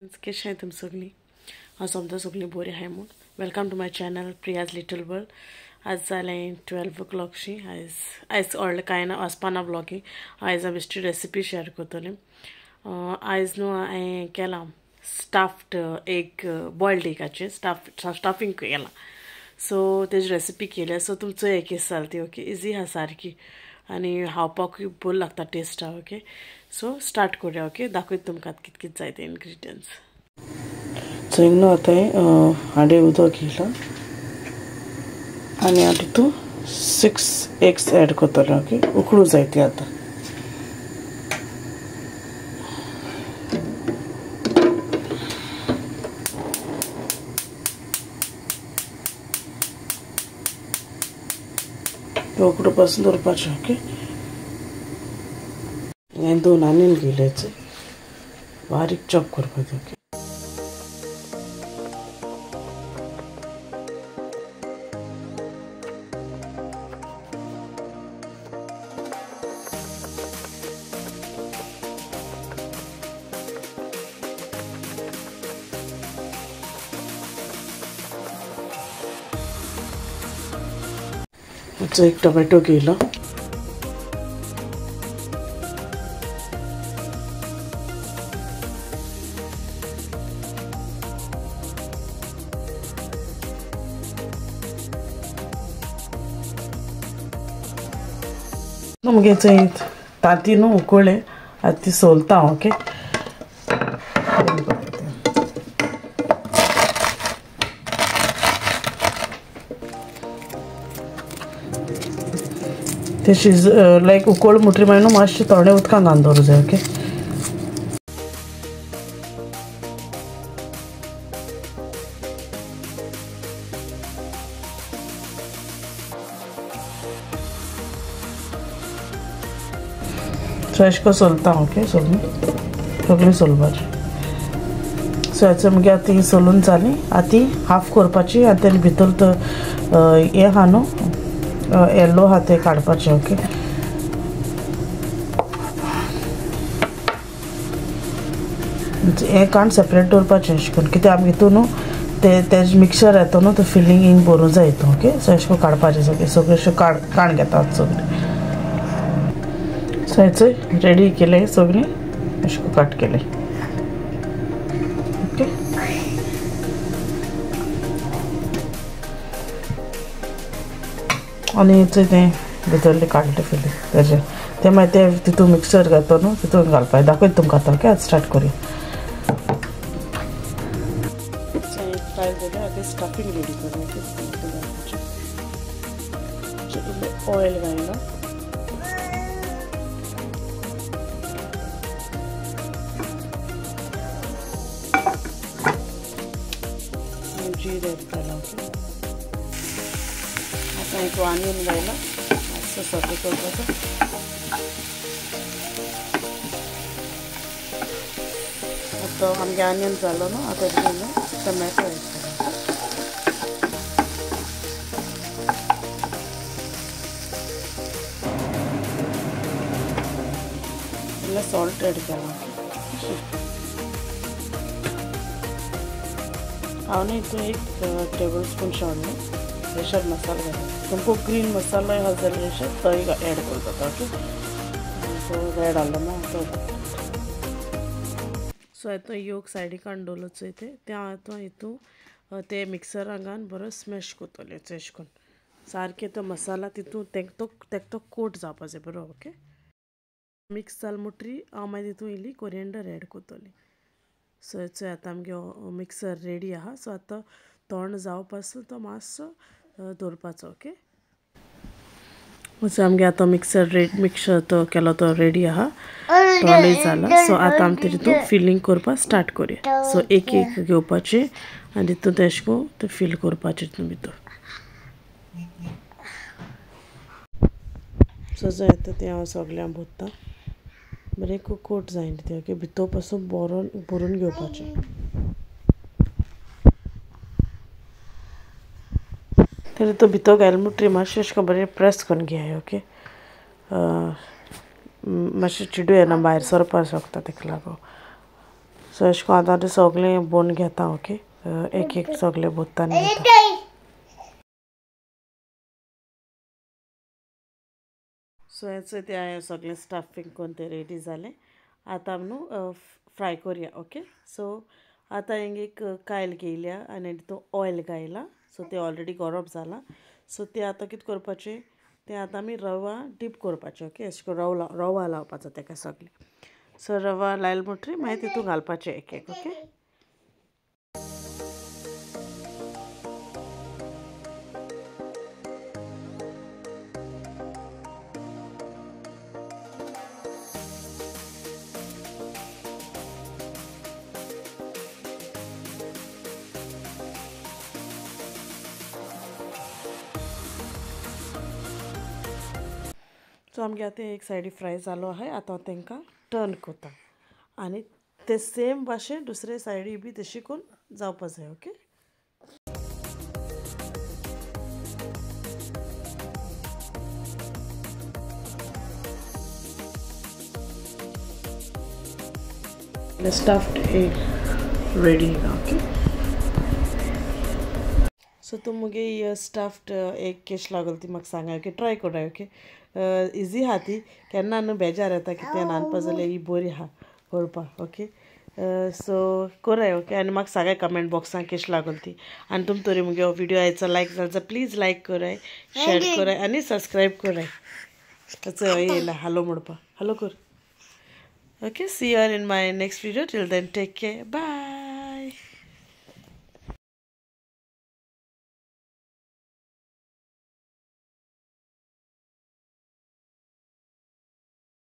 कशें आहाय तुमी सगळीं? हांव समजा सगळीं बरीं आहाय म्हूण. Welcome to my channel Priya's little world. आज जालें 12 o'clock शी. आयज व्हडलें कांय ना, वचपाना ब्लॉगिंग. आयज हांव बेश्टी रेसिपी शेअर करतलें. आयज न्हू हांवें केलां स्टफ्ड एग, बॉयल्ड एगाचें स्टफींग केलां. सो तेजी रेसिपी केल्या. सो तुमचो एक जाल ती ओके. इजी आहा सारकी आनी खावपाकूय बरी लागता, टेस्ट आहा ओके. सो स्टार्ट करूया ओके. दाखयता तुमकां कित कित जाय ते इन्ग्रिडियंट्स. सो हिंग न्हू आतां हांडे उदक घेयलां आनी हांव तितू 6 eggs एड करतलें ओके. उकडूं जाय ती आतां. उकडूं पासून दवरपाचें ओके. हांवें 2 आनीयन घेयल्याचे, बारीक चॉप करपाचें ओके. एक टोमॅटो घेयलो. मुगे थंय तांती न्हू उकळ्ळे, आतां ती सोलता ओके. ते लायक उकळ मुटरी मागीर न्हू मातशें थोडें उदकान घालून दवरूं जाय ओके. सो एश को सोलता ओके. सगळीं सोलपाचें. सो हेचो मगे आतां ती सोलून जाली. आतां ती हाफ करपाची आनी तेजे भितर हें आहा न्हू, येल्लो आहा तें काडपाचें ओके. हें काण सेपरेट दवरपाचें अशें करून, कित्याक आमी हितून न्हू तेजें मिक्सर येता न्हू, तें फिलींग हिंग भरूं जाय हितून ओके. सो अशें करून काडपाचें सगळें अशें काण घेतात सगळें. सो हेचो रेडी केलें सगळें, अशें करून कट केलें ओके. आनी हेचो तें भितरलें काडलें फिलींग तेजें, तें मागीर तें तितून मिक्सर घालता न्हू, तितून घालपाचें. दाखयता तुमकां आतां ओके. आतां स्टार्ट करूया. फ्राय जालें. आतां स्टफींग रेडी करूया ओके. ऑयल घायला. जीरे एड केला ओके. आता एक ऑनियन घायला, मातसो सॉटे करपाचो. आतां आमगे ऑनियन जालो न्हू, आतां टोमॅटो एड केला. इल्लें सॉल्ट एड केला. हांव न्ही हितून 1 tablespoon शाळो रेशाद मसालो घालता. तुमकां ग्रीन मसालो आहा जाल्यार रेशाद तोय एड करता ओके. सो रेड घालो ना तो. सो आतां योक सायडी काडून दवरलो ते आतां हितून ते मिक्सरान घालून बरो स्मॅश करतले अशें करून. सारकें तो मसाला तितून तेका कोट जावपा जाय बरो ओके. मिक्स जाल मुटरी हांव मागीर तितून इल्ली कोरिएंडर एड करतलें. सो हेचो आतां आमगे मिक्सर रेडी आहा. सो आतां थंड जावं पासून तो मातसो दवरपाचो ओके. सो आमगे आतां मिक्सर तो केलो तो रेडी आहा, थंडूय जाला. सो आतां आमी तितून फिलींग करपाक स्टार्ट करूया. सो एक घेवपाचें आनी तितून तेशें करून तें फील करपाचें तितून भितर. सो जाय आतां तें हांव सगळ्यां भरता. बरें कोट जायना तें ओके. भितर पासून भरून घेवपाचें. तें तो भितर घायल मुटरी मातशें अशें करून बरें प्रेस करून घेयाय ओके. मातशें चिडू येना भायर सरपा शकता तेका लागून. सो सो अशें करून आतां सगळें बोन घेता ओके एक एक सगळें बोत्तान घेता सो हेचो ते हांवें सगळें स्टफींग करून तें रेडी जालें आतां न्हू फ्राय करुया ओके सो आतां हिंग एक कायल घेयल्या आनी तितून ऑयल घायला सो तें ऑलरेडी गरम जालां सो तें आतां कितें करपाचें तें आतां आमी रवा डीप करपाचें ओके अशें करून रवा लावपाचो तेका सगळें सो रवा लायलो म्हणटरी मागीर तितून घालपाचें एक एक ओके सो आमगे आतां एक सायडी फ्राय जालो आहाय आतां तांकां टर्न कोता आनी ते सेम भाशेन दुसरे सायडी बी तशी करून जावपा जाय okay stuffed egg ready okay so तूं मुगे स्टफ्ड एग केश लागल ती म्हाका सांगा ओके ट्राय कोराय ओके इजी आहा ती केन्ना न्हू बेजार येता कितें रांदपा जाल्यार ही बरी आहा करपाक ओके सो कोराय ओके आनी म्हाका सांगाय कमेंट बॉक्सान केश लागल ती आनी तुम तरी मुगे हो व्हिडिओ आयचो लायक जालो जाल्यार प्लीज लायक कोराय शेअर कोराय आनी सबस्क्रायब कोराय ताचो येयला हालो म्हणपा हालो कर okay see you all in my next video till then take care bye